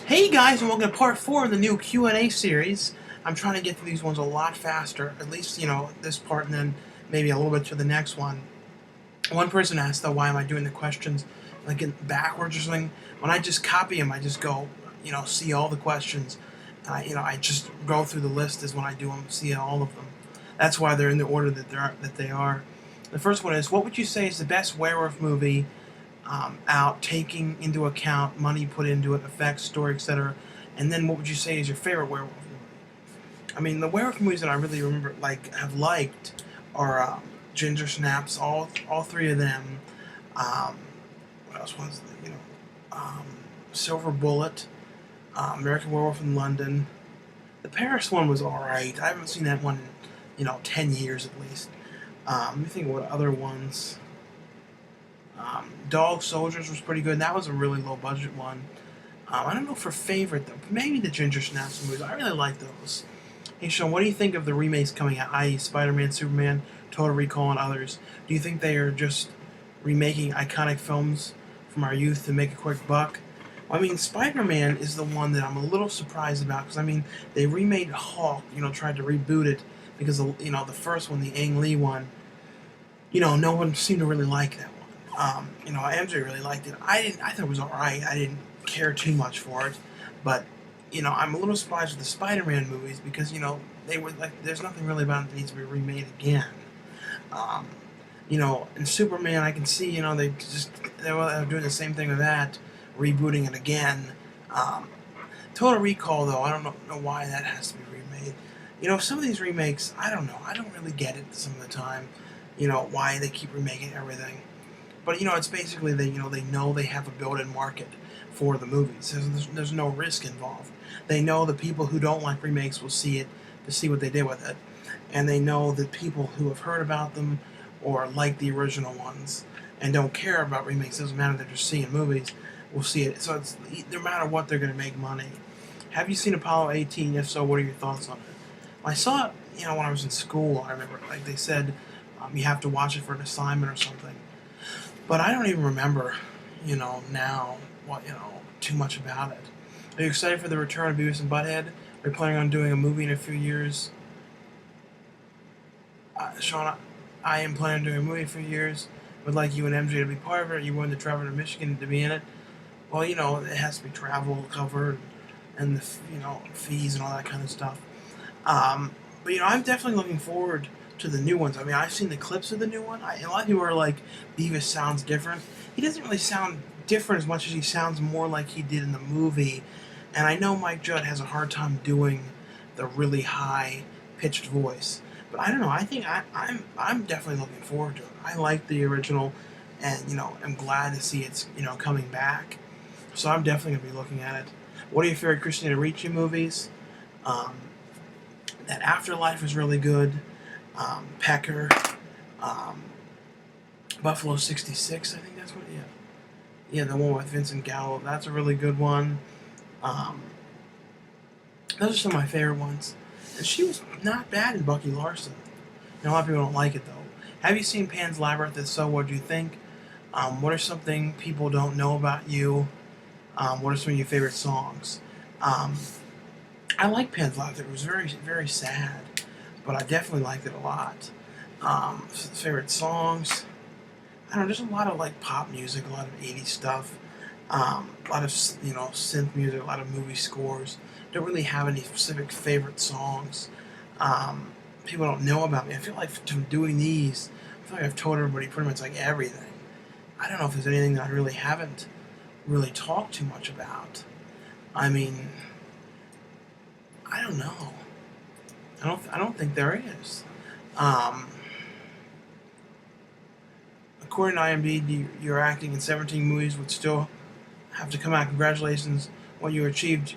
Hey guys, and welcome to part 4 of the new Q&A series. I'm trying to get through these ones a lot faster, at least, this part and then maybe a little bit to the next one. One person asked, though, why am I doing the questions like in backwards or something? When I just copy them, I just go, see all the questions. I just go through the list as when I do them, see all of them. That's why they're in the order that they are. The first one is, what would you say is the best werewolf movie out, taking into account money put into it, effects, story, etc. And then what would you say is your favorite werewolf movie? I mean, the werewolf movies that I really remember, have liked, are Ginger Snaps, all three of them. What else was there? Silver Bullet, American Werewolf in London. The Paris one was alright. I haven't seen that one in 10 years at least. Let me think of what other ones. Dog Soldiers was pretty good. That was a really low budget one. I don't know for favorite though. Maybe the Ginger Snaps movies. I really like those. Hey Sean, what do you think of the remakes coming out? I.e., Spider-Man, Superman, Total Recall, and others. Do you think they are just remaking iconic films from our youth to make a quick buck? Well, I mean, Spider-Man is the one that I'm a little surprised about because they remade Hulk. Tried to reboot it because the first one, the Ang Lee one. No one seemed to really like that one. MJ really liked it. I didn't. I thought it was alright. I didn't care too much for it, but I'm a little surprised with the Spider-Man movies because they were like, there's nothing really about it that needs to be remade again. In Superman, I can see they were doing the same thing with that, rebooting it again. Total Recall, though, I don't know why that has to be remade. Some of these remakes, I don't know. I don't really get it some of the time. Why they keep remaking everything. But it's basically they know they have a built-in market for the movies. There's no risk involved. They know the people who don't like remakes will see it to see what they did with it, and they know that people who have heard about them or like the original ones and don't care about remakes, doesn't matter, they're just seeing movies, will see it. So it's no matter what, they're going to make money. Have you seen Apollo 18? If so, what are your thoughts on it? I saw it when I was in school. I remember they said you have to watch it for an assignment or something. But I don't even remember, now, too much about it. Are you excited for the return of Beavis and Butt-Head? Are you planning on doing a movie in a few years? Sean, I am planning on doing a movie in a few years. Would like you and MJ to be part of it. Are you willing to travel to Michigan to be in it? Well, it has to be travel covered and the, fees and all that kind of stuff. But, I'm definitely looking forward to the new ones. I mean, I've seen the clips of the new one. A lot of people are like, Beavis sounds different. He doesn't really sound different as much as he sounds more like he did in the movie. And I know Mike Judd has a hard time doing the really high-pitched voice. But I don't know. I think I'm definitely looking forward to it. I like the original, and I'm glad to see it's coming back. So I'm definitely gonna be looking at it. What are your favorite Christina Ricci movies? That Afterlife is really good. Pecker, Buffalo 66, I think that's what, yeah, the one with Vincent Gallo, that's a really good one. Those are some of my favorite ones. And she was not bad in Bucky Larson. A lot of people don't like it, though. Have you seen Pan's Labyrinth? If so, what do you think? What are something people don't know about you? What are some of your favorite songs? I like Pan's Labyrinth. It was very, very sad, but I definitely liked it a lot. Favorite songs? I don't know, there's a lot of pop music, a lot of 80s stuff, a lot of synth music, a lot of movie scores. Don't really have any specific favorite songs. People don't know about me. I feel like from doing these, I feel like I've told everybody pretty much everything. I don't know if there's anything that I really haven't really talked too much about. I mean, I don't know. I don't think there is. According to IMDb, you're acting in 17 movies would still have to come out. Congratulations, what you achieved.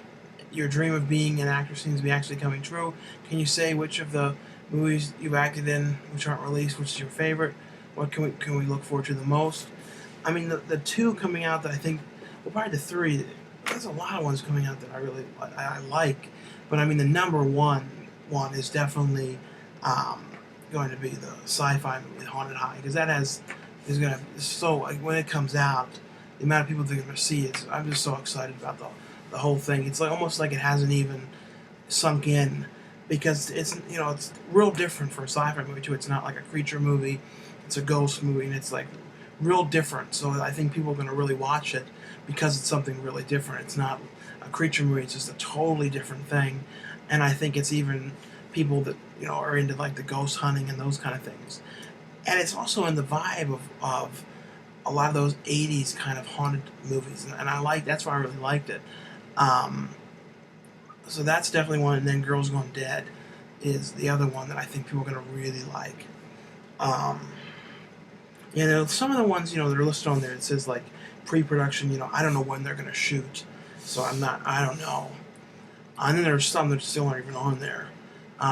Your dream of being an actor seems to be actually coming true. Can you say which of the movies you've acted in, which aren't released, which is your favorite? What can we look forward to the most? I mean, the two coming out that I think, well, probably the three. There's a lot of ones coming out that I like, but I mean the number one is definitely going to be the sci-fi movie Haunted High, because that is going to, so when it comes out, the amount of people that are going to see it, I'm just so excited about the whole thing. It's like almost like it hasn't even sunk in, because it's it's real different for a sci-fi movie too. It's not like a creature movie; it's a ghost movie, and it's like real different. So I think people are going to really watch it because it's something really different. It's not a creature movie; it's just a totally different thing. And I think it's even people that are into like the ghost hunting and those kind of things. And it's also in the vibe of a lot of those '80s kind of haunted movies, and that's why I really liked it. Um, so that's definitely one. And then Girls Gone Dead is the other one that I think people are going to really like. Um, some of the ones that are listed on there, it says like pre-production. I don't know when they're going to shoot, so I don't know. And then there's some that still aren't even on there.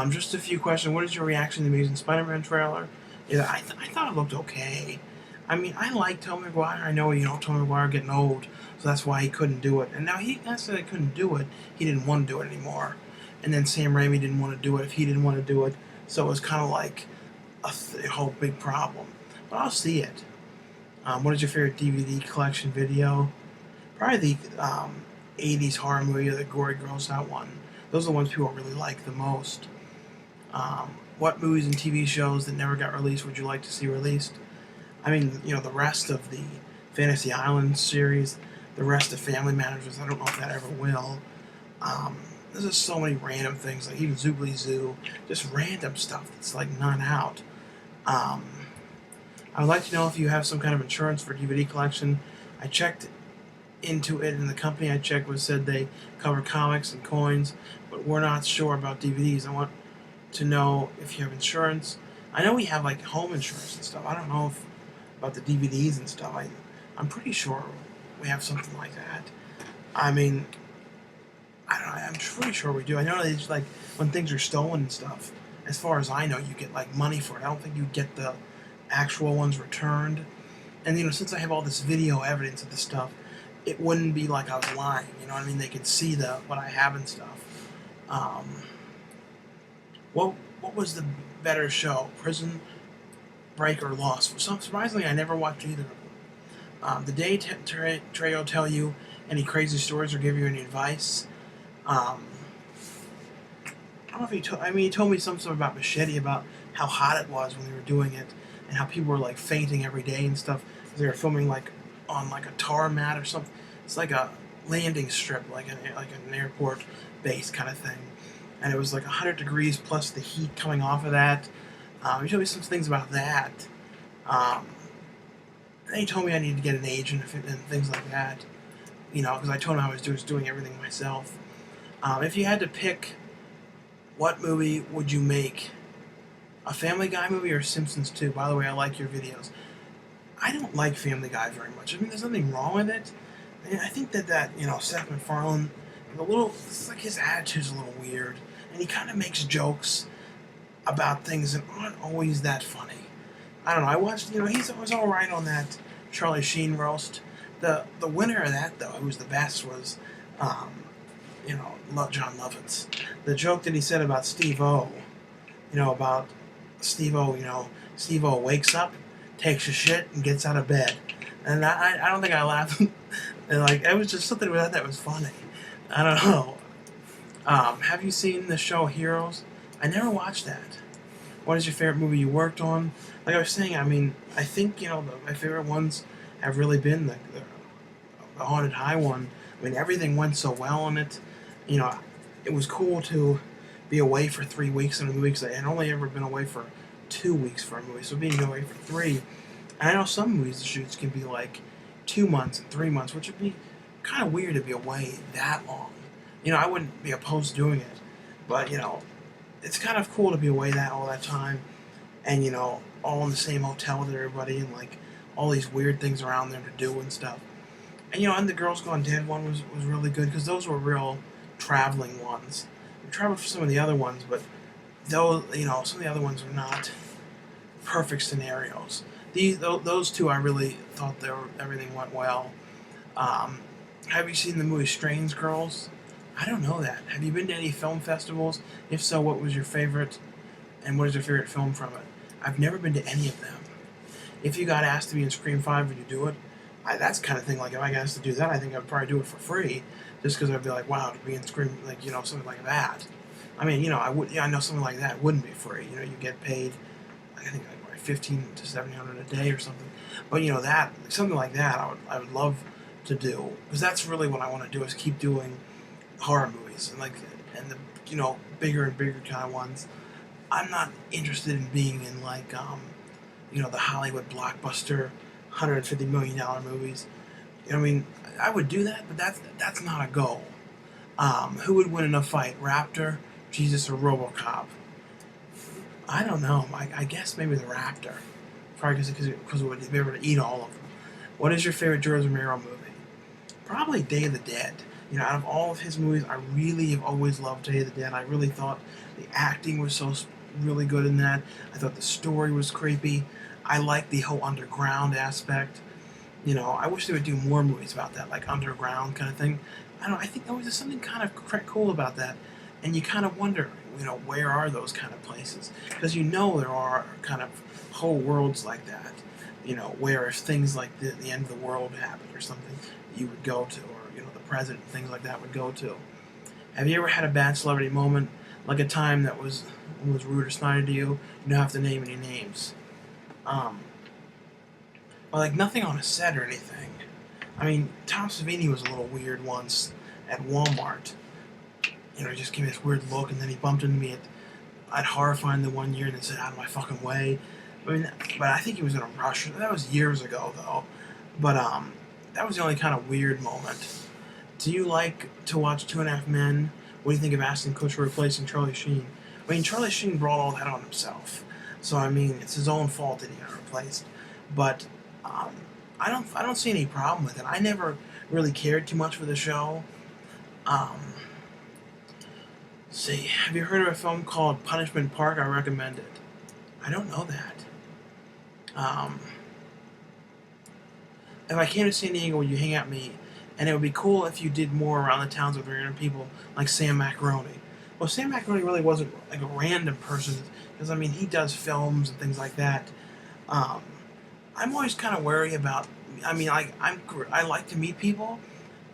Just a few questions. What is your reaction to the Amazing Spider-Man trailer? Yeah, I thought it looked okay. I mean, I like Tobey Maguire. I know, Tobey Maguire getting old, so that's why he couldn't do it. And now that's that he couldn't do it. He didn't want to do it anymore. And then Sam Raimi didn't want to do it if he didn't want to do it. So it was kind of like a whole big problem. But I'll see it. What is your favorite DVD collection video? Probably the 80s horror movie or the gory gross out one. Those are the ones people really like the most. What movies and TV shows that never got released would you like to see released? I mean, the rest of the Fantasy Island series, the rest of Family Matters, I don't know if that ever will. There's just so many random things, like even Zoobly Zoo, just random stuff that's like not out. I would like to know if you have some kind of insurance for DVD collection. I checked into it, and the company I checked with said they cover comics and coins, but we're not sure about DVDs. I want to know if you have insurance. I know we have like home insurance and stuff. I don't know about the DVDs and stuff. I'm pretty sure we have something like that. I mean, I don't know. I'm pretty sure we do. I know it's like when things are stolen and stuff. As far as I know, you get like money for it. I don't think you get the actual ones returned. And since I have all this video evidence of this stuff, it wouldn't be like I was lying. You know what I mean? They could see what I have and stuff. What was the better show, Prison Break or Lost? Surprisingly, I never watched either of them. The day Trey will tell you any crazy stories or give you any advice. I don't know if he told me some stuff about Machete, about how hot it was when they were doing it, and how people were like fainting every day and stuff. They were filming like on like a tar mat or something. It's like a landing strip, like an airport base kind of thing. And it was like 100 degrees plus the heat coming off of that. He showed me some things about that. And he told me I needed to get an agent and things like that. Because I told him I was doing everything myself. If you had to pick, what movie would you make? A Family Guy movie or Simpsons 2? By the way, I like your videos. I don't like Family Guy very much. I mean, there's nothing wrong with it. I think that Seth MacFarlane, it's like his attitude's a little weird. And he kind of makes jokes about things that aren't always that funny. I don't know. I watched, he was all right on that Charlie Sheen roast. The winner of that, though, who was the best, was, John Lovitz. The joke that he said about Steve-O, Steve-O wakes up, takes a shit, and gets out of bed. And I don't think I laughed. It was just something about that was funny. I don't know. Have you seen the show Heroes? I never watched that. What is your favorite movie you worked on? Like I was saying, I mean, I think, my favorite ones have really been the Haunted High one. I mean, everything went so well on it. It was cool to be away for 3 weeks in a movie, because I had only ever been away for 2 weeks for a movie, so being away for 3. And I know some movies, the shoots can be like 2 months and 3 months, which would be kind of weird to be away that long. I wouldn't be opposed to doing it, but, it's kind of cool to be away all that time, and, all in the same hotel with everybody, and, like, all these weird things around there to do and stuff. And, and the Girls Gone Dead one was really good, because those were real traveling ones. We traveled for some of the other ones, but those, some of the other ones were not perfect scenarios. Those two, I really thought everything went well. Have you seen the movie Strange Girls? I don't know that. Have you been to any film festivals? If so, what was your favorite, and what is your favorite film from it? I've never been to any of them. If you got asked to be in Scream 5, would you do it? That's the kind of thing, like, if I got asked to do that, I think I'd probably do it for free. just because I'd be like, wow, to be in Scream, like, you know, something like that. I mean, you know, I know something like that wouldn't be free. You know, you get paid, I think, like 15 to 700 a day or something. But you know, that something like that, I would love to do, because that's really what I want to do, is keep doing horror movies, and the, you know, bigger and bigger kind of ones. I'm not interested in being in like you know, the Hollywood blockbuster $150 million movies. You know what I mean? I would do that, but that's not a goal. Who would win in a fight, Raptor, Jesus, or RoboCop? I don't know. I guess maybe the Raptor. Probably because it would be able to eat all of them. What is your favorite George Romero movie? Probably Day of the Dead. You know, out of all of his movies, I really have always loved Day of the Dead. I really thought the acting was so really good in that. I thought the story was creepy. I liked the whole underground aspect. You know, I wish they would do more movies about that, like underground kind of thing. I don't know, I think there was something kind of cool about that. And you kind of wonder, you know, where are those kind of places? Because you know there are kind of whole worlds like that. You know, where if things like the end of the world happened or something, you would go to, or, you know, the president, things like that would go to. Have you ever had a bad celebrity moment, like a time that was rude or snide to you? You don't have to name any names. Well, like nothing on a set or anything. I mean, Tom Savini was a little weird once at Walmart. You know, he just gave me this weird look, and then he bumped into me at Horrifying the one year and then said, "Out of my fucking way." I mean, but I think he was in a rush. That was years ago, though. But that was the only kind of weird moment. Do you like to watch Two and a Half Men? What do you think of Ashton Kutcher replacing Charlie Sheen? I mean, Charlie Sheen brought all that on himself, so I mean, it's his own fault that he got replaced. But um, I don't see any problem with it. I never really cared too much for the show. Um, let's see, have you heard of a film called Punishment Park? I recommend it. I don't know that. Um, if I came to San Diego, would you hang out with me? And it would be cool if you did more around the towns with random people, like Sam Macaroni. Well, Sam Macaroni really wasn't like a random person, because I mean, he does films and things like that. Um, I'm always kind of wary about. I mean, I like to meet people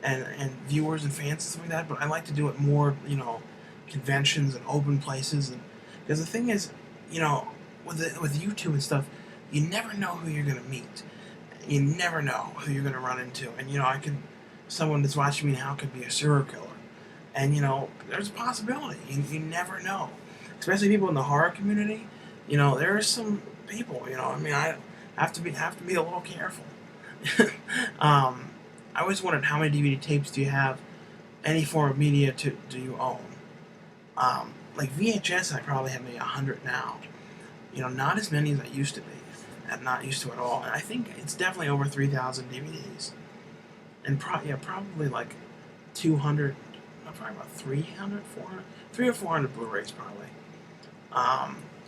and viewers and fans and stuff like that, but I like to do it more, you know, conventions and open places. And because the thing is, you know, with YouTube and stuff, you never know who you're gonna meet. You never know who you're gonna run into, and you know, someone that's watching me now could be a serial killer, and you know, there's a possibility. You never know, especially people in the horror community. You know, there are some people. You know, I mean, I have to be a little careful. I always wondered, how many DVD tapes do you have? Any form of media do you own? Like VHS, I probably have maybe 100 now. You know, not as many as I used to be. I'm not used to it at all. And I think it's definitely over 3,000 DVDs. And probably like 200, probably about 300, 400, 300 or 400 Blu-rays probably.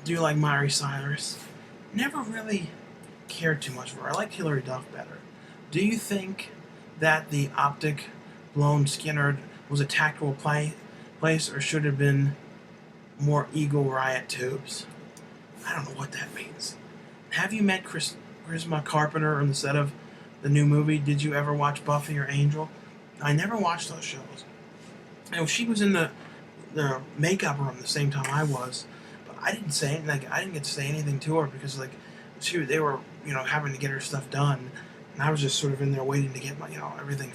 Do you like Miley Cyrus? Never really cared too much for her. I like Hilary Duff better. Do you think that the optic blown Skinner was a tactical place, or should it have been more Eagle Riot tubes? I don't know what that means. Have you met Charisma Carpenter on the set of the new movie? Did you ever watch Buffy or Angel? I never watched those shows. You know, she was in the makeup room the same time I was, but I didn't say, like, I didn't get to say anything to her, because like they were, you know, having to get her stuff done, and I was just sort of in there waiting to get my, you know, everything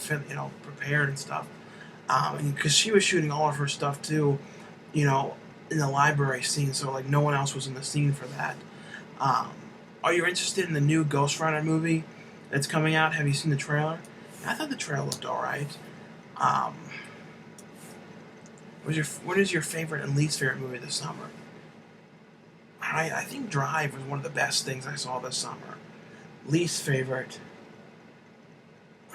prepared and stuff. And because she was shooting all of her stuff too, you know, in the library scene, so like no one else was in the scene for that. Are you interested in the new Ghost Rider movie that's coming out? Have you seen the trailer? I thought the trailer looked alright. What is your favorite and least favorite movie this summer? I think Drive was one of the best things I saw this summer. Least favorite,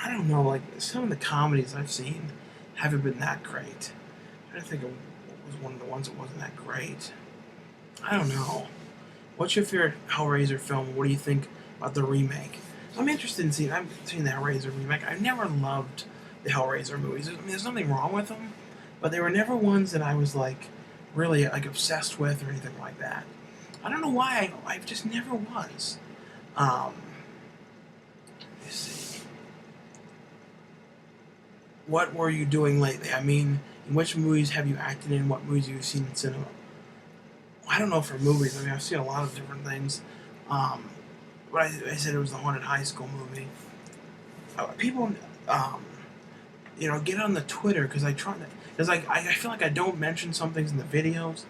I don't know, like some of the comedies I've seen haven't been that great. I'm trying to think of what was one of the ones that wasn't that great. I don't know. What's your favorite Hellraiser film? What do you think about the remake? I'm interested in seeing. I've seen the Hellraiser remake. I've never loved the Hellraiser movies. I mean, there's nothing wrong with them, but they were never ones that I was like really like obsessed with or anything like that. I don't know why. I just never was. Let's see. what were you doing lately? I mean, in which movies have you acted in? What movies have you seen in cinema? I don't know for movies. I mean, I've seen a lot of different things. Um, but I said it was the Haunted High School movie. People, um, get on the Twitter because I try to. Because I feel like I don't mention some things in the videos,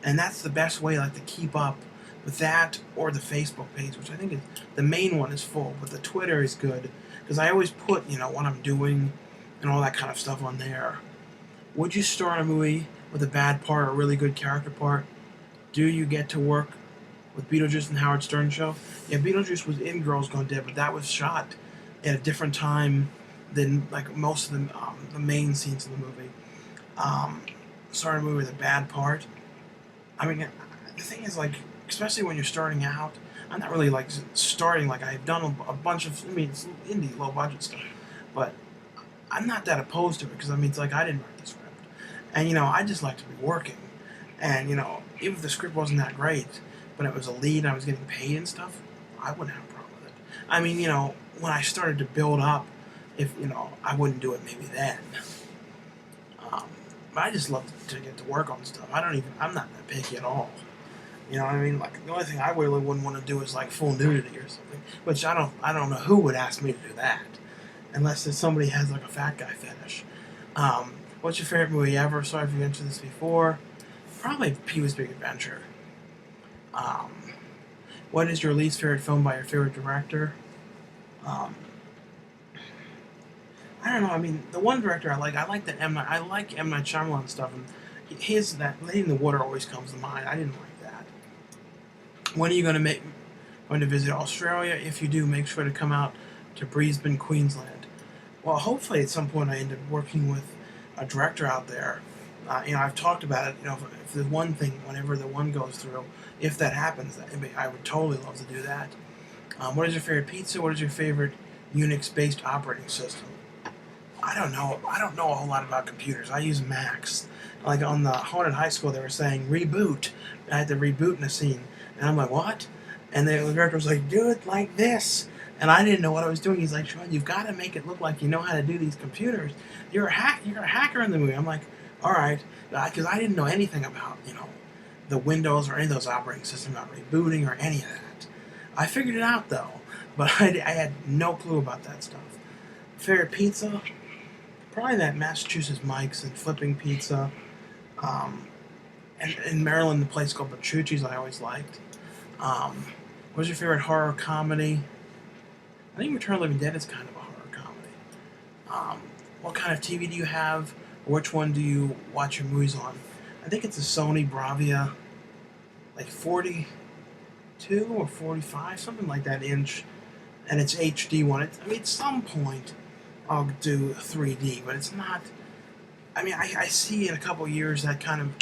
and that's the best way like to keep up with that or the Facebook page, which I think is the main one is full, but the Twitter is good because I always put what I'm doing and all that kind of stuff on there. Would you star in a movie with a bad part or a really good character part? Do you get to work with Beetlejuice and Howard Stern show? Yeah, Beetlejuice was in Girls Gone Dead, but that was shot at a different time than like most of the main scenes in the movie. Um, Starting a movie with a bad part. I mean, the thing is like, especially when you're starting out, I'm not really like starting like I've done a bunch of. I mean, it's indie, low budget stuff, but I'm not that opposed to it because I mean, it's like I didn't write the script, and I just like to be working, and even if the script wasn't that great, but it was a lead and I was getting paid and stuff, I wouldn't have a problem with it. I mean, when I started to build up, if I wouldn't do it maybe then. Um, but I just love to get to work on stuff. I'm not that picky at all. You know what I mean? Like the only thing I really wouldn't want to do is like full nudity or something, which I don't know who would ask me to do that, unless if somebody has like a fat guy fetish. What's your favorite movie ever? Sorry if you answered this before. Probably Pee-wee's Big Adventure. Um, what is your least favorite film by your favorite director? Um, I don't know. I mean, the one director I like that I like M Night Shyamalan stuff, and his that Lady in the Water always comes to mind. I didn't like that. When are you going to visit Australia? If you do, make sure to come out to Brisbane, Queensland. Well, hopefully at some point I end up working with a director out there. I've talked about it. If there's one thing, whenever the one goes through, if that happens, I would totally love to do that. What is your favorite pizza? What is your favorite Unix-based operating system? I don't know. I don't know a whole lot about computers. I use Macs. Like on the Haunted High School, they were saying reboot. I had to reboot in a scene, and I'm like, what? And the director was like, do it like this. And I didn't know what I was doing. He's like, Sean, you've got to make it look like you know how to do these computers. You're a hacker in the movie. I'm like, all right, because I didn't know anything about the Windows or any of those operating systems, about rebooting or any of that. I figured it out though, but I had no clue about that stuff. Favorite pizza? Probably that Massachusetts Mike's and Flipping Pizza. And in Maryland, the place called Petrucci's I always liked. What's your favorite horror comedy? I think Return of the Living Dead is kind of a horror comedy. What kind of TV do you have? Or which one do you watch your movies on? I think it's a Sony Bravia, like 42 or 45, something like that inch, and it's HD one. At some point I'll do 3D, but it's not. I mean, I see in a couple years that kind of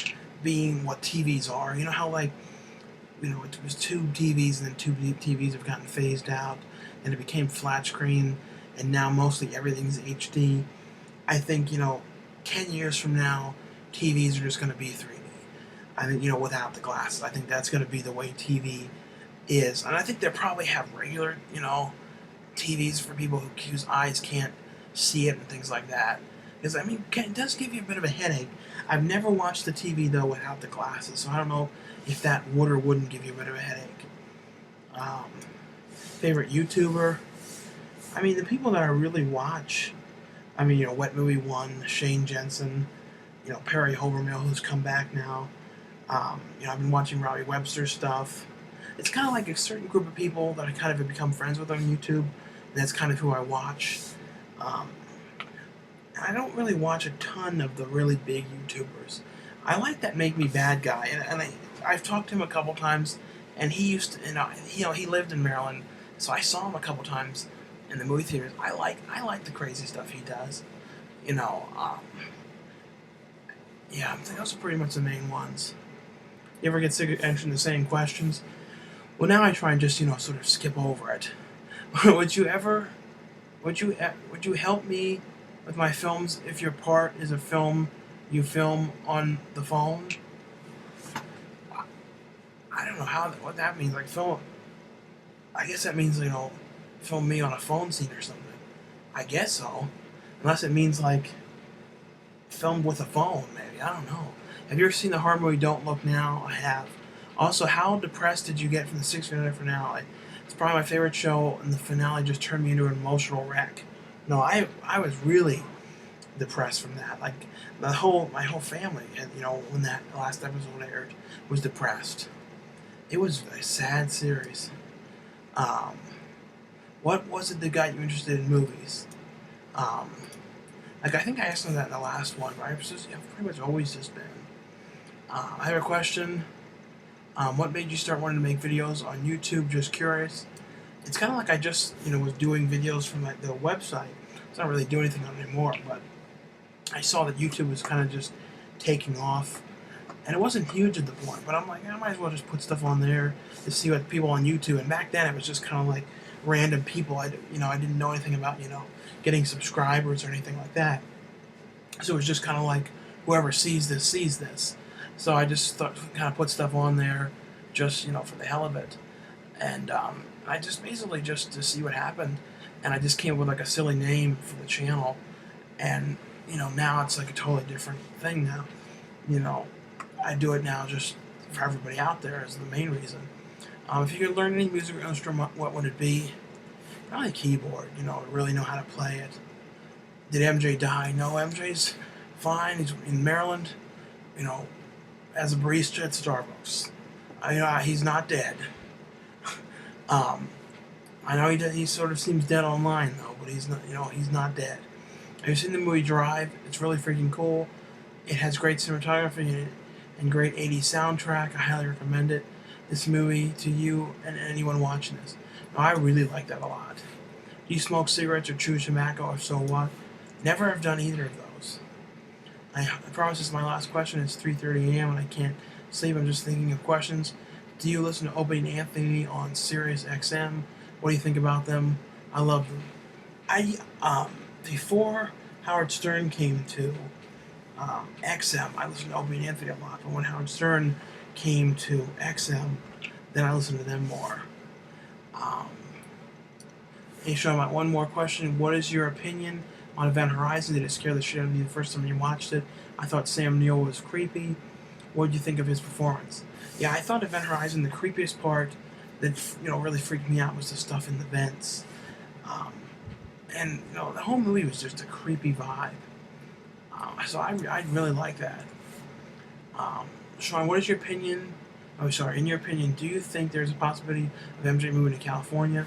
being what TVs are. You know how it was tube TVs and then tube TVs have gotten phased out and it became flat screen and now mostly everything's HD. I think 10 years from now TVs are just going to be 3D. I think without the glasses. I think that's going to be the way TV is, and I think they'll probably have regular TVs for people whose eyes can't see it and things like that. Because I mean, it does give you a bit of a headache. I've never watched the TV though without the glasses, so I don't know if that would or wouldn't give you a bit of a headache. Favorite YouTuber? I mean, the people that I really watch. I mean, Wet Movie 1, Shane Jensen, Perry Hovermill, who's come back now. I've been watching Robbie Webster stuff. It's kind of like a certain group of people that I kind of have become friends with on YouTube. And that's kind of who I watch. I don't really watch a ton of the really big YouTubers. I like that Make Me Bad guy, and I've talked to him a couple times, and he used to, he lived in Maryland, so I saw him a couple times in the movie theaters. I like the crazy stuff he does. Yeah, I think those are pretty much the main ones. You ever get sick of answering the same questions? Well, now I try and just sort of skip over it. Would you help me with my films if your part is a film you film on the phone? I don't know what that means. Like film. I guess that means film me on a phone scene or something. I guess so. Unless it means like filmed with a phone, maybe. I don't know. Have you ever seen the horror movie Don't Look Now? I have. Also, how depressed did you get from the 6th finale? It's probably my favorite show, and the finale just turned me into an emotional wreck. No, I was really depressed from that. Like my whole family, and when that last episode aired, was depressed. It was a sad series. Um, what was it that got you interested in movies? Um, like I think I asked them that in the last one, but I've pretty much always just been. I have a question. What made you start wanting to make videos on YouTube? Just curious. It's kind of like I just was doing videos from the website. It's not really doing anything on it anymore, but I saw that YouTube was kind of just taking off, and it wasn't huge at the point. But I'm like, I might as well just put stuff on there to see what people on YouTube. And back then, it was just kind of like random people. I didn't know anything about getting subscribers or anything like that. So it was just kind of like whoever sees this sees this. So I just thought, kind of put stuff on there, just for the hell of it, and I just basically just to see what happened, and I just came up with like a silly name for the channel, and now it's like a totally different thing now. I do it now just for everybody out there is the main reason. If you could learn any musical instrument, what would it be? Probably a keyboard. To really know how to play it. Did MJ die? No, MJ's fine. He's in Maryland. As a barista at Starbucks. He's not dead. I know he sort of seems dead online though, but he's not. He's not dead. Have you seen the movie Drive? It's really freaking cool. It has great cinematography in it and great 80s soundtrack. I highly recommend it. This movie to you and anyone watching this. I really like that a lot. Do you smoke cigarettes or chew tobacco? If so, what? Never have done either of those. I promise this is my last question. It's 3:30 a.m. and I can't sleep. I'm just thinking of questions. Do you listen to Opie and Anthony on Sirius XM? What do you think about them? I love them. Before Howard Stern came to XM, I listened to Opie and Anthony a lot. But when Howard Stern came to XM, then I listened to them more. Hey, Sean, one more question. What is your opinion on Event Horizon? Did it scare the shit out of you the first time you watched it? I thought Sam Neill was creepy. What did you think of his performance? Yeah, I thought Event Horizon, the creepiest part that really freaked me out was the stuff in the vents. And the whole movie was just a creepy vibe. So I really like that. Sean, what is your opinion? Oh, sorry. In your opinion, do you think there's a possibility of MJ moving to California?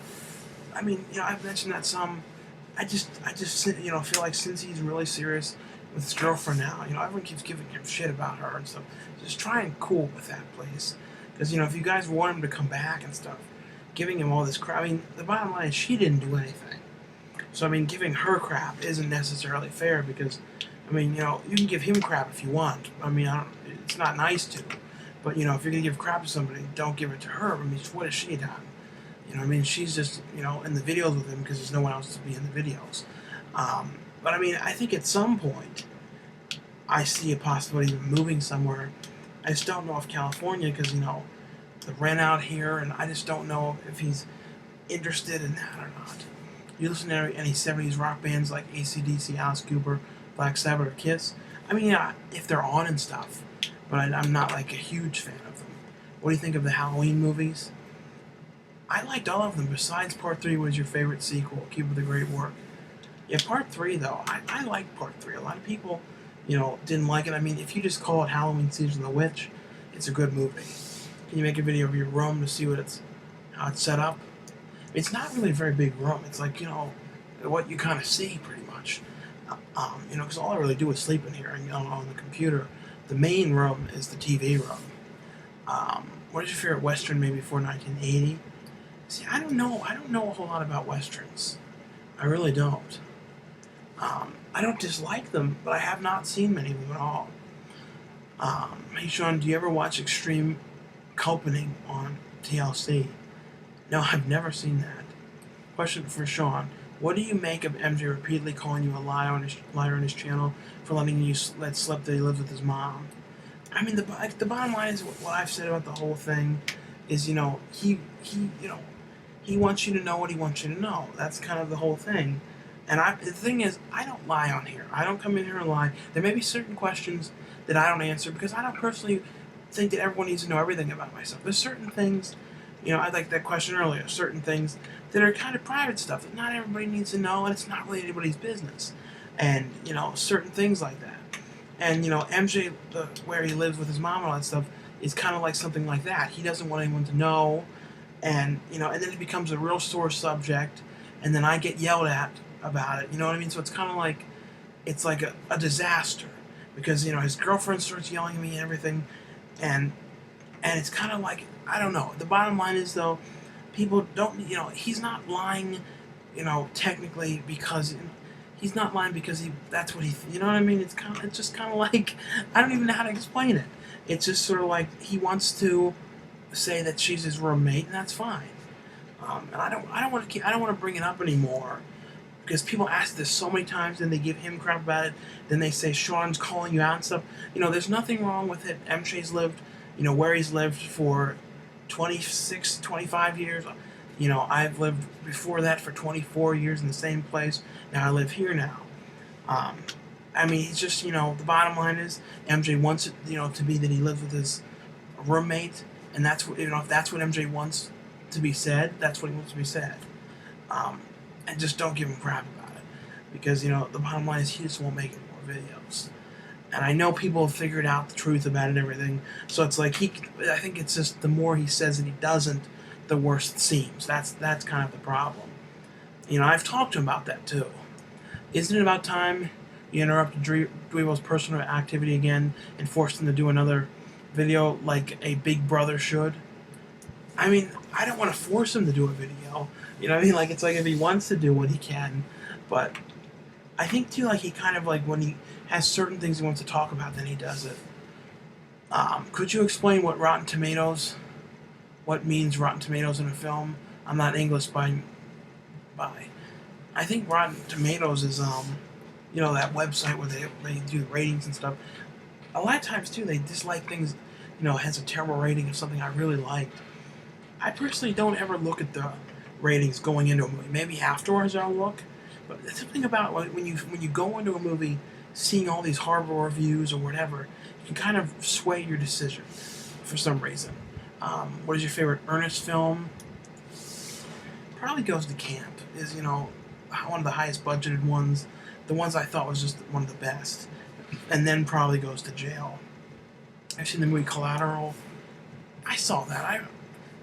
I mean, I've mentioned that some. I just feel like since he's really serious with his girlfriend now, everyone keeps giving him shit about her and stuff. Just try and cool with that, please. Because, if you guys want him to come back and stuff, giving him all this crap, I mean, the bottom line is she didn't do anything. So, I mean, giving her crap isn't necessarily fair because, I mean, you can give him crap if you want. I mean, it's not nice to. But, if you're going to give crap to somebody, don't give it to her. I mean, what has she done? I mean, she's just, in the videos with him because there's no one else to be in the videos. But, I mean, I think at some point, I see a possibility of moving somewhere. I just don't know if California, because, the rent out here, and I just don't know if he's interested in that or not. You listen to any 70s rock bands like AC/DC, Alice Cooper, Black Sabbath, or Kiss? I mean, yeah, if they're on and stuff, but I'm not, like, a huge fan of them. What do you think of the Halloween movies? I liked all of them. Besides Part 3 was your favorite sequel. Keep up the great work. Yeah, Part 3, though, I liked Part 3. A lot of people, didn't like it. I mean, if you just call it Halloween Season of the Witch, it's a good movie. Can you make a video of your room to see how it's set up? It's not really a very big room. It's like, what you kind of see, pretty much. Because all I really do is sleep in here and on the computer. The main room is the TV room. What is your favorite Western maybe before 1980? See, I don't know a whole lot about Westerns. I really don't. I don't dislike them, but I have not seen many of them at all. Hey, Sean, do you ever watch Extreme Culpening on TLC? No, I've never seen that. Question for Sean. What do you make of MJ repeatedly calling you a liar on his channel for letting you let slip that he lives with his mom? I mean, the bottom line is what I've said about the whole thing is, he wants you to know what he wants you to know. That's kind of the whole thing. And the thing is, I don't lie on here. I don't come in here and lie. There may be certain questions that I don't answer because I don't personally think that everyone needs to know everything about myself. There's certain things, I like that question earlier, certain things that are kind of private stuff that not everybody needs to know, and it's not really anybody's business. And, certain things like that. And, MJ, where he lives with his mom and all that stuff, is kind of like something like that. He doesn't want anyone to know, and, and then it becomes a real sore subject, and then I get yelled at about it, you know what I mean? So it's kind of like, it's like a disaster, because, his girlfriend starts yelling at me and everything, and it's kind of like, I don't know. The bottom line is, though, people don't, he's not lying, technically because, he's not lying because that's what he, you know what I mean? It's just kind of like, I don't even know how to explain it. It's just sort of like he wants to say that she's his roommate, and that's fine. And I don't want to bring it up anymore, because people ask this so many times, and they give him crap about it. Then they say Sean's calling you out and stuff. There's nothing wrong with it. MJ's lived, where he's lived for 26, 25 years. I've lived before that for 24 years in the same place. Now I live here now. He's just, the bottom line is MJ wants it, to be that he lives with his roommate, and that's what, if that's what MJ wants to be said, that's what he wants to be said. And just don't give him crap about it, because, the bottom line is he just won't make any more videos. And I know people have figured out the truth about it and everything, so it's like I think it's just the more he says that he doesn't, the worse it seems. That's kind of the problem. I've talked to him about that too. Isn't it about time you interrupted Dweeble's personal activity again and forced him to do another video like a big brother should? I don't want to force him to do a video. Like, it's like if he wants to do one, he can. But I think too, like, he kind of, like, when he has certain things he wants to talk about, then he does it. Could you explain what means Rotten Tomatoes in a film? I'm not English by. I think Rotten Tomatoes is, that website where they do the ratings and stuff. A lot of times, too, they dislike things, has a terrible rating of something I really liked. I personally don't ever look at the ratings going into a movie. Maybe afterwards I'll look. But there's something about when you go into a movie, seeing all these horrible reviews or whatever, you can kind of sway your decision for some reason. What is your favorite Ernest film? Probably goes to Camp. Is, one of the highest budgeted ones. The ones I thought was just one of the best. And then probably goes to Jail. I've seen the movie Collateral. I saw that.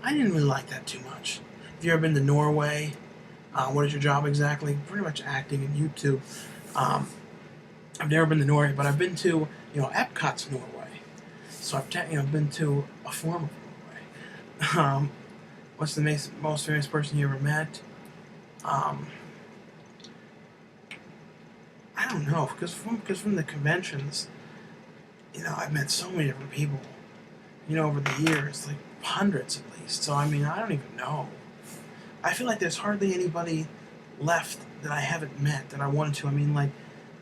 I didn't really like that too much. Have you ever been to Norway? What is your job exactly? Pretty much acting and YouTube. I've never been to Norway, but I've been to, Epcot's Norway. So I've been to a form of Norway. What's the most famous person you ever met? I don't know, because from the conventions, I've met so many different people, over the years, like hundreds at least. So I don't even know. I feel like there's hardly anybody left that I haven't met that I wanted to. Like,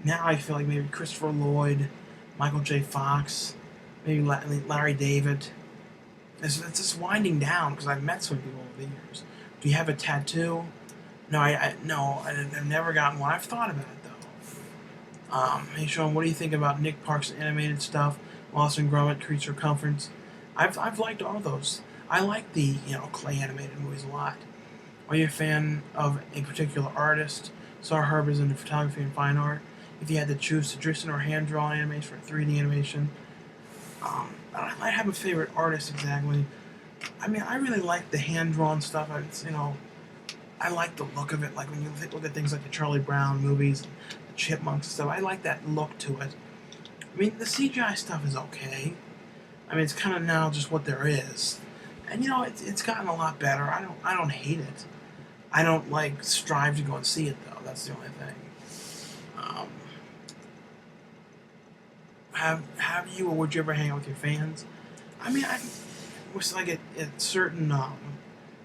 now I feel like maybe Christopher Lloyd, Michael J. Fox, maybe Larry David. It's just winding down because I've met so many people over the years. Do you have a tattoo? No, I've never gotten one. I've thought about it, though. Hey, Sean, what do you think about Nick Park's animated stuff? Wallace and Gromit, Creature Comforts. I've liked all those. I like the, clay animated movies a lot. Are you a fan of a particular artist? Saw Herb is into photography and fine art. If you had to choose tradition or hand-drawn animation for 3D animation, I might have a favorite artist exactly. I really like the hand-drawn stuff. I like the look of it. Like when you look at things like the Charlie Brown movies, the Chipmunks and stuff, I like that look to it. The CGI stuff is okay. It's kind of now just what there is. And, it's gotten a lot better. I don't hate it. I don't, strive to go and see it, though. That's the only thing. Have you or would you ever hang out with your fans? I was at certain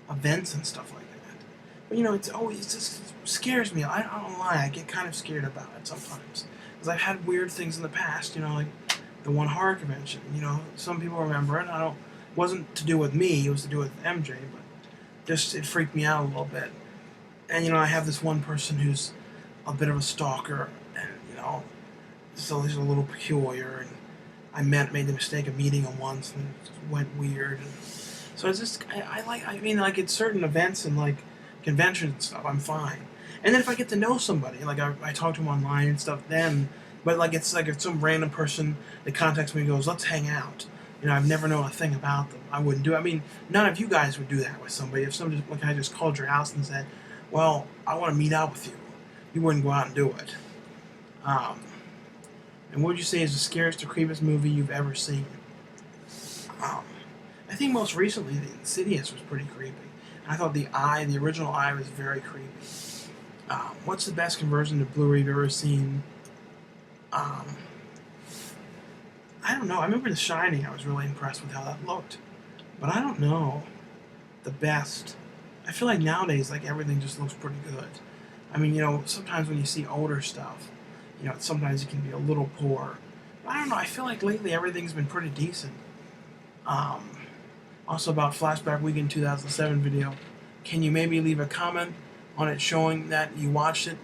events and stuff like that. But, it just scares me. I don't lie. I get kind of scared about it sometimes. Because I've had weird things in the past, like the one horror convention. Some people remember it. It wasn't to do with me. It was to do with MJ, but just it freaked me out a little bit. And, I have this one person who's a bit of a stalker, and so he's a little peculiar. And I made the mistake of meeting him once, and it just went weird. And so it's just I mean, like at certain events and like conventions and stuff, I'm fine. And then if I get to know somebody, like I talk to them online and stuff, then. But like it's like if some random person that contacts me and goes, "Let's hang out." I've never known a thing about them. I wouldn't do it. I mean, none of you guys would do that with somebody. If somebody like I just called your house and said, "Well, I want to meet up with you," you wouldn't go out and do it. And what would you say is the scariest or creepiest movie you've ever seen? I think most recently, The Insidious was pretty creepy. And I thought the original Eye, was very creepy. What's the best conversion to Blu-ray you've ever seen? I don't know. I remember The Shining. I was really impressed with how that looked. But I don't know the best. I feel like nowadays, like everything just looks pretty good. I mean, sometimes when you see older stuff, sometimes it can be a little poor. But I don't know. I feel like lately everything's been pretty decent. Also about Flashback Weekend 2007 video, can you maybe leave a comment on it showing that you watched it?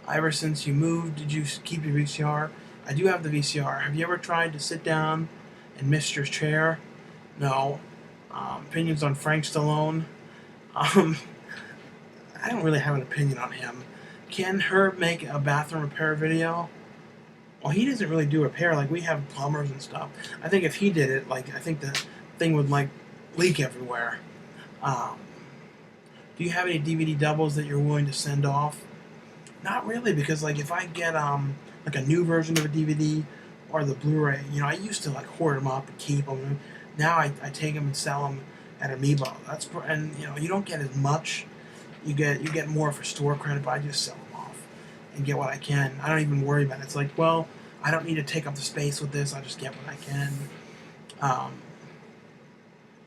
Ever since you moved, did you keep your VCR? I do have the VCR. Have you ever tried to sit down and miss your chair? No. Opinions on Frank Stallone? I don't really have an opinion on him. Can Herb make a bathroom repair video? Well, he doesn't really do repair. Like, we have plumbers and stuff. I think if he did it, like, I think the thing would, like, leak everywhere. Do you have any DVD doubles that you're willing to send off? Not really, because, like, if I get, like, a new version of a DVD or the Blu-ray, I used to, like, hoard them up and keep them. Now I take them and sell them at Amiibo. And you don't get as much. You get more for store credit, but I just sell them off and get what I can. I don't even worry about it. It's like, well, I don't need to take up the space with this. I just get what I can.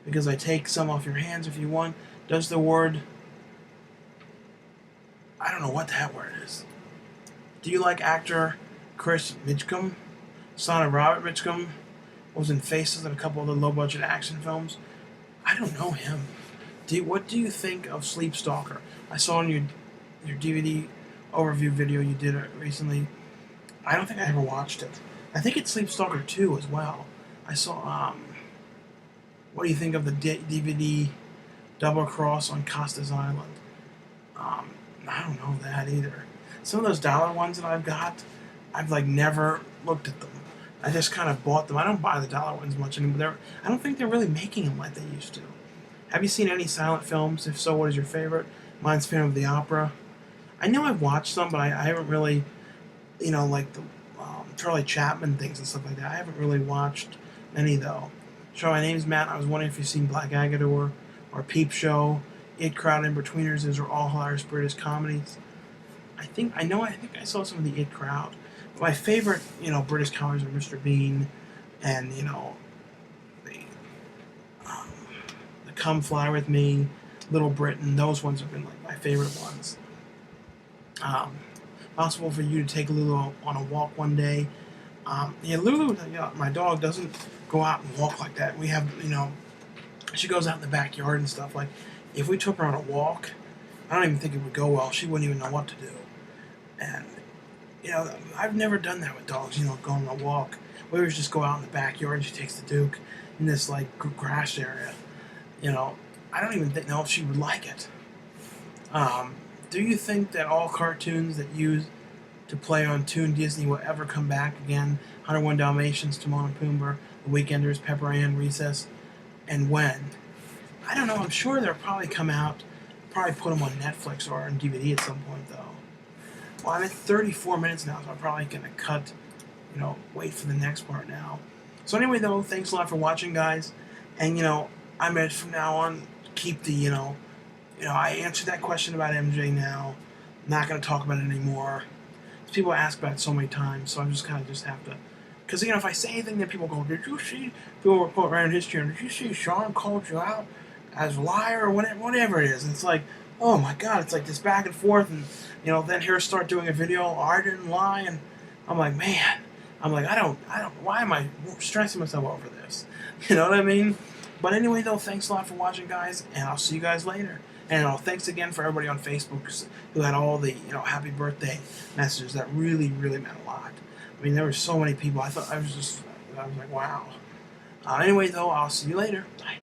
Because I take some off your hands if you want. Does the word... I don't know what that word is. Do you like actor Chris Mitchum, son of Robert Mitchum, was in Faces and a couple of the low-budget action films? I don't know him. What do you think of Sleep Stalker? I saw in your DVD overview video you did recently. I don't think I ever watched it. I think it's Sleep Stalker 2 as well. I saw, what do you think of the DVD Double Cross on Costa's Island? I don't know that either. Some of those dollar ones that I've got, I've like never looked at them. I just kind of bought them. I don't buy the dollar ones much anymore. I don't think they're really making them like they used to. Have you seen any silent films? If so, what is your favorite? Mine's Phantom of the Opera. I know I've watched some, but I haven't really, like the Charlie Chaplin things and stuff like that. I haven't really watched many, though. So my name's Matt. I was wondering if you've seen Black Agador or Peep Show, It Crowd, and Betweeners. Those are all hilarious British comedies. I think I saw some of the It Crowd. My favorite, British comedies are Mr. Bean and, the Come Fly With Me, Little Britain. Those ones have been like my favorite ones. Possible for you to take Lulu on a walk one day. Lulu, my dog doesn't go out and walk like that. We have, she goes out in the backyard and stuff. Like, if we took her on a walk, I don't even think it would go well. She wouldn't even know what to do. And, I've never done that with dogs, going on a walk. We always just go out in the backyard and she takes the Duke in this, like, grass area. I don't even know if she would like it. Do you think that all cartoons that use to play on Toon Disney will ever come back again? 101 Dalmatians, Timon and Pumbaa, The Weekenders, Pepper Ann, Recess, and when? I don't know. I'm sure they'll probably come out, probably put them on Netflix or on DVD at some point, though. Well, I'm at 34 minutes now, so I'm probably going to cut, wait for the next part now. So anyway, though, thanks a lot for watching, guys. And, I'm at, from now on, keep the, I answered that question about MJ now. I'm not going to talk about it anymore. People ask about it so many times, so I'm just kind of have to. Because, if I say anything, then people go, did you see, people report around history, did you see Sean called you out as a liar or whatever it is? And it's like, oh my God, it's like this back and forth, and, then here start doing a video, I didn't lie, and I'm like, man, I don't, why am I stressing myself over this? You know what I mean? But anyway, though, thanks a lot for watching, guys, and I'll see you guys later. And thanks again for everybody on Facebook who had all the happy birthday messages. That really meant a lot. I mean, there were so many people. I was like, wow. Anyway, though, I'll see you later. Bye.